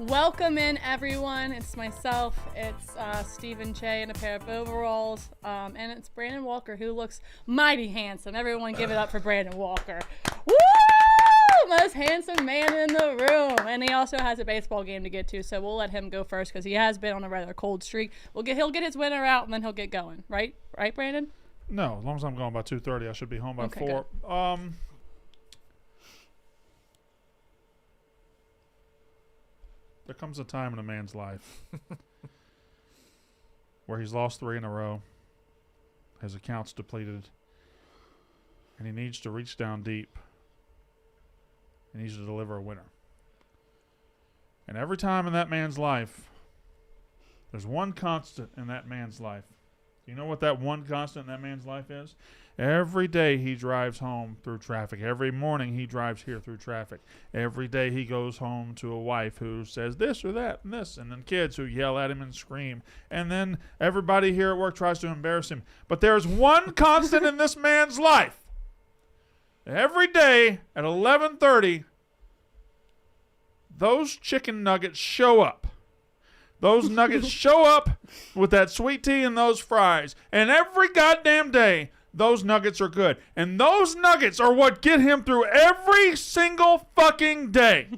Welcome in, everyone. It's myself. It's Stephen Che in a pair of overalls. And it's Brandon Walker, who looks mighty handsome. Everyone give it up for Brandon Walker. Woo! Most handsome man in the room. And he also has a baseball game to get to, so we'll let him go first because he has been on a rather cold streak. He'll get his winner out, and then he'll get going. Right, Brandon? No, as long as I'm going by 2:30, I should be home by 4. Good. There comes a time in a man's life where he's lost 3 in a row, his account's depleted, and he needs to reach down deep. He needs to deliver a winner. And every time in that man's life, there's one constant in that man's life. You know what that one constant in that man's life is? Every day he drives home through traffic. Every morning he drives here through traffic. Every day he goes home to a wife who says this or that and this, and then kids who yell at him and scream. And then everybody here at work tries to embarrass him. But there's one constant in this man's life. Every day at 11:30, those chicken nuggets show up. Those nuggets show up with that sweet tea and those fries. And every goddamn day, those nuggets are good. And those nuggets are what get him through every single fucking day.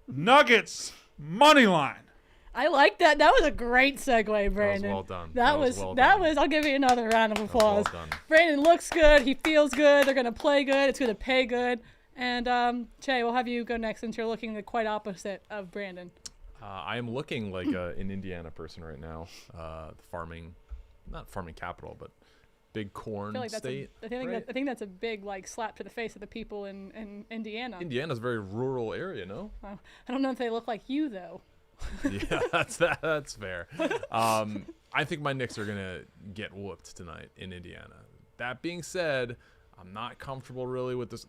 Nuggets, money line. I like that. That was a great segue, Brandon. That was well done. That was. I'll give you another round of applause. Well done. Brandon looks good. He feels good. They're gonna play good. It's gonna pay good. And Che, we'll have you go next since you're looking the quite opposite of Brandon. I am looking like an Indiana person right now. Not farming capital, but big corn state. I think that's a big slap to the face of the people in Indiana. Indiana's a very rural area, no? I don't know if they look like you though. Yeah, that's fair. I think my Knicks are gonna get whooped tonight in Indiana. That being said, I'm not comfortable really with this.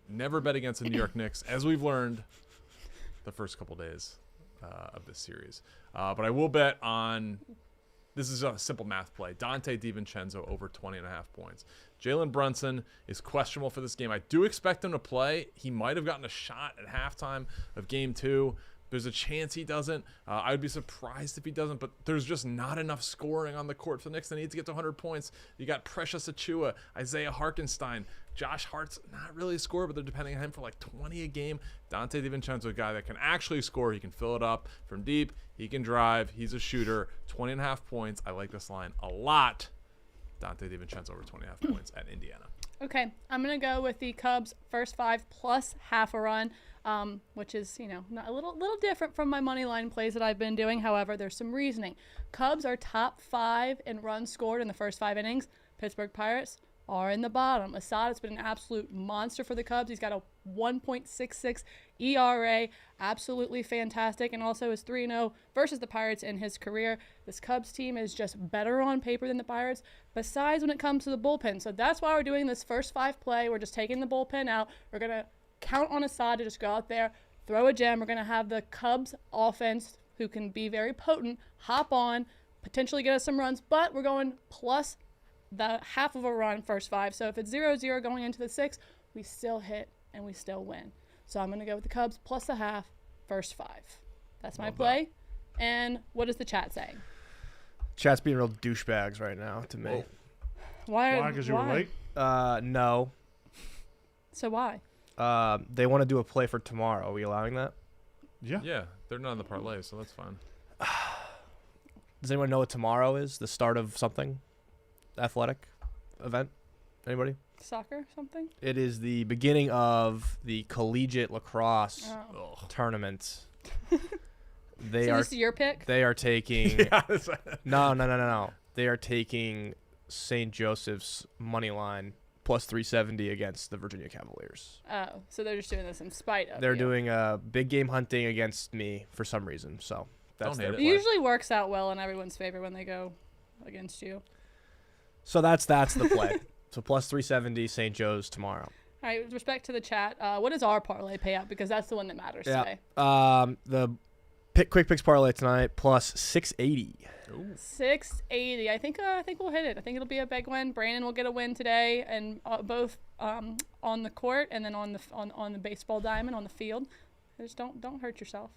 Never bet against the New York Knicks, as we've learned the first couple days of this series. But I will bet on, this is a simple math play, Dante DiVincenzo over 20.5 points. Jalen Brunson is questionable for this game. I do expect him to play. He might have gotten a shot at halftime of game 2. There's a chance he doesn't. I would be surprised if he doesn't, but there's just not enough scoring on the court for the Knicks. They need to get to 100 points. You got Precious Achiuwa, Isaiah Hartenstein, Josh Hart's not really a scorer, but they're depending on him for like 20 a game. Dante DiVincenzo, a guy that can actually score. He can fill it up from deep. He can drive. He's a shooter. 20.5 points. I like this line a lot. Dante DiVincenzo over 20.5 points at Indiana. Okay, I'm going to go with the Cubs first 5 plus half a run, which is, not a little different from my money line plays that I've been doing. However, there's some reasoning. Cubs are top 5 in runs scored in the first 5 innings. Pittsburgh Pirates are in the bottom. Assad has been an absolute monster for the Cubs. He's got a 1.66 ERA, absolutely fantastic, and also is 3-0 versus the Pirates in his career. This Cubs team is just better on paper than the Pirates, besides when it comes to the bullpen. So that's why we're doing this first 5 play. We're just taking the bullpen out. We're going to count on Assad to just go out there, throw a gem. We're going to have the Cubs offense, who can be very potent, hop on, potentially get us some runs, but we're going plus the half of a run first 5. So if it's 0-0 going into the 6th, we still hit and we still win. So I'm going to go with the Cubs plus the half first 5. That's my play. And what is the chat saying? Chat's being real douchebags right now to me. Why? Because you were late? No. So why? They want to do a play for tomorrow. Are we allowing that? Yeah. Yeah, they're not on the parlay, so that's fine. Does anyone know what tomorrow is? The start of something? Athletic event? Anybody? Soccer something? It is the beginning of the collegiate lacrosse tournament. This is your pick? They are taking No. They are taking St. Joseph's money line plus 370 against the Virginia Cavaliers. Oh, so they're just doing this in spite of They're you. doing big game hunting against me for some reason. So that's their It play. usually works out well in everyone's favor when they go against you. So that's the play. So plus 370 St. Joe's tomorrow. All right, with respect to the chat, what is our parlay payout? Because that's the one that matters today. The quick picks parlay tonight plus 680. Ooh. 680. I think we'll hit it. I think it'll be a big win. Brandon will get a win today, and both on the court and then on the baseball diamond on the field. Just don't hurt yourself.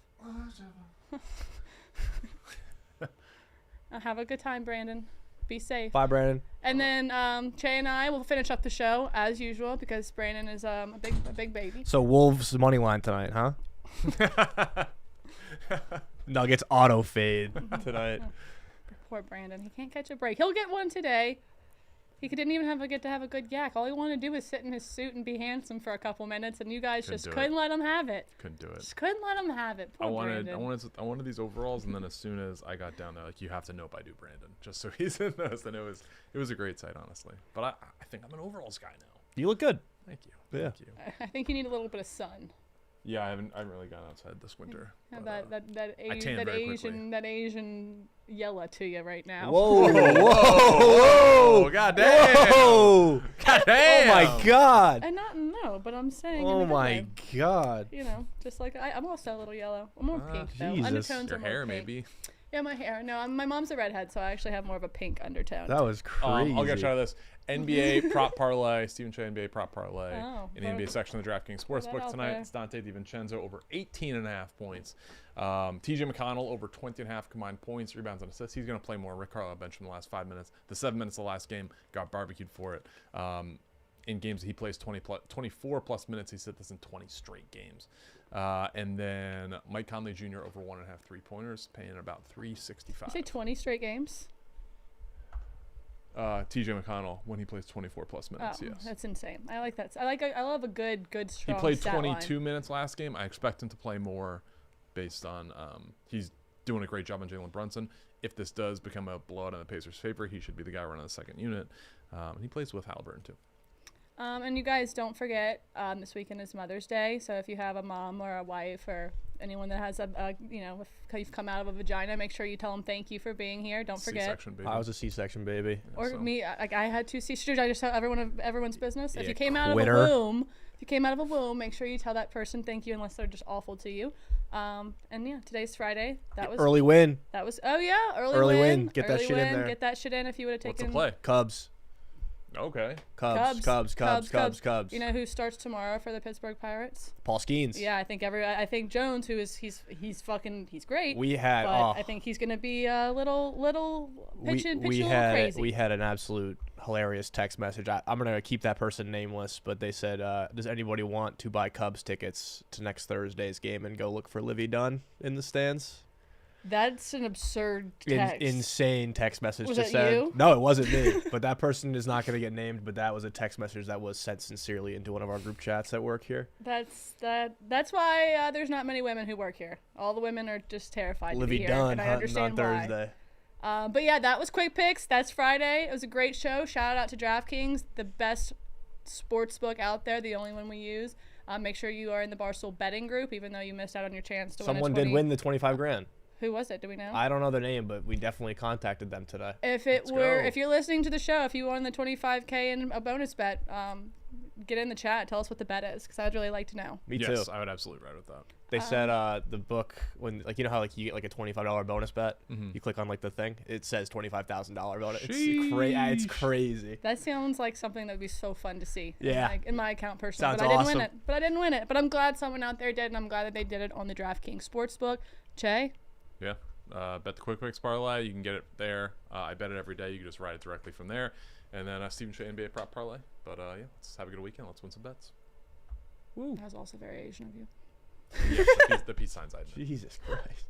Have a good time, Brandon. Be safe. Bye, Brandon. And then Che and I will finish up the show as usual because Brandon is a big baby. So Wolves money line tonight, huh? Nuggets auto fade tonight. Poor Brandon. He can't catch a break. He'll get one today. He didn't even get to have a good yak. All he wanted to do was sit in his suit and be handsome for a couple minutes, and you guys couldn't let him have it. Couldn't do it. Just couldn't let him have it. Poor Brandon. I wanted these overalls, and then as soon as I got down there, like, you have to nope I do Brandon, just so he's in those. And it was a great sight, honestly. But I think I'm an overalls guy now. You look good. Thank you. Yeah. Thank you. I think you need a little bit of sun. Yeah, I haven't really gone outside this winter. Have but, that Asian yellow to you right now. Whoa, whoa, God damn. Whoa. God damn. Oh, my God. And no, but I'm saying. Oh, in a good my way. God. You know, just like I'm also a little yellow. I'm more pink though. Jesus. Undertones Your are more hair, pink. maybe. Yeah, my hair. No, my mom's a redhead, so I actually have more of a pink undertone. That was crazy. I'll get a shot of this. NBA prop parlay, Stephen Che NBA prop parlay in the throw- NBA section of the DraftKings throw that Sportsbook out tonight. there. It's Dante DiVincenzo over 18.5 points. TJ McConnell over 20.5 combined points, rebounds, and assists. He's going to play more. Rick Carlisle benched him the last 5 minutes. The 7 minutes of the last game got barbecued for it. In games that he plays 24 plus minutes, he's hit this in 20 straight games. And then Mike Conley Jr. over 1.5 3-pointers, paying about $3.65. You say 20 straight games? TJ McConnell when he plays 24 plus minutes. Yes, That's insane. I like that. I love a good he strong. played stat 22 line. minutes last game. I expect him to play more, based on he's doing a great job on Jalen Brunson. If this does become a blowout in the Pacers' favor, he should be the guy running the second unit. And he plays with Halliburton too. And you guys don't forget, this weekend is Mother's Day. So if you have a mom or a wife or anyone that has if you've come out of a vagina, make sure you tell them thank you for being here. Don't forget. C-section, baby. I was a C-section baby. Or so. me, I had 2 C-sections. I just tell everyone's business. If Yeah, you came out quitter. of a womb, make sure you tell that person thank you, unless they're just awful to you. And yeah, today's Friday. That was Early win. That was early Early win. win. Get that Early shit in win. there. Get that shit in if you would have What's taken. the play? Cubs. Okay. Cubs. You know who starts tomorrow for the Pittsburgh Pirates? Paul Skeens. Yeah, I think Jones, who is he's great. We had. But I think he's gonna be a little pitching a little crazy. We had an absolute hilarious text message. I'm gonna keep that person nameless, but they said, "Does anybody want to buy Cubs tickets to next Thursday's game and go look for Livy Dunn in the stands?" That's an absurd text. Insane text message. Was just it said, you? No, it wasn't me. But that person is not going to get named. But that was a text message that was sent sincerely into one of our group chats at work here. That's why there's not many women who work here. All the women are just terrified to Livy be here, Dunn and I hunting on understand why. Thursday. But yeah, that was Quick Picks. That's Friday. It was a great show. Shout out to DraftKings, the best sports book out there, the only one we use. Make sure you are in the Barstool betting group, even though you missed out on your chance to Someone win. did win the $25,000. Who was it? Do we know? I don't know their name, but we definitely contacted them today. If you're listening to the show, if you won the $25K in a bonus bet, get in the chat. Tell us what the bet is, because I'd really like to know. Me Yes, too. I would absolutely ride with that. They said the book, when you know how you get like a $25 bonus bet, you click on like the thing, it says $25,000 bonus. It's crazy. That sounds like something that would be so fun to see. Yeah. In my account personally, Sounds but I didn't win it. But I'm glad someone out there did, and I'm glad that they did it on the DraftKings Sportsbook. Che? Yeah. Bet the Quick Picks parlay. You can get it there. I bet it every day. You can just ride it directly from there. And then Stephen Che NBA prop parlay. But yeah, let's have a good weekend. Let's win some bets. Woo. That was also very Asian of you. Yeah, the peace signs I admit. Jesus Christ.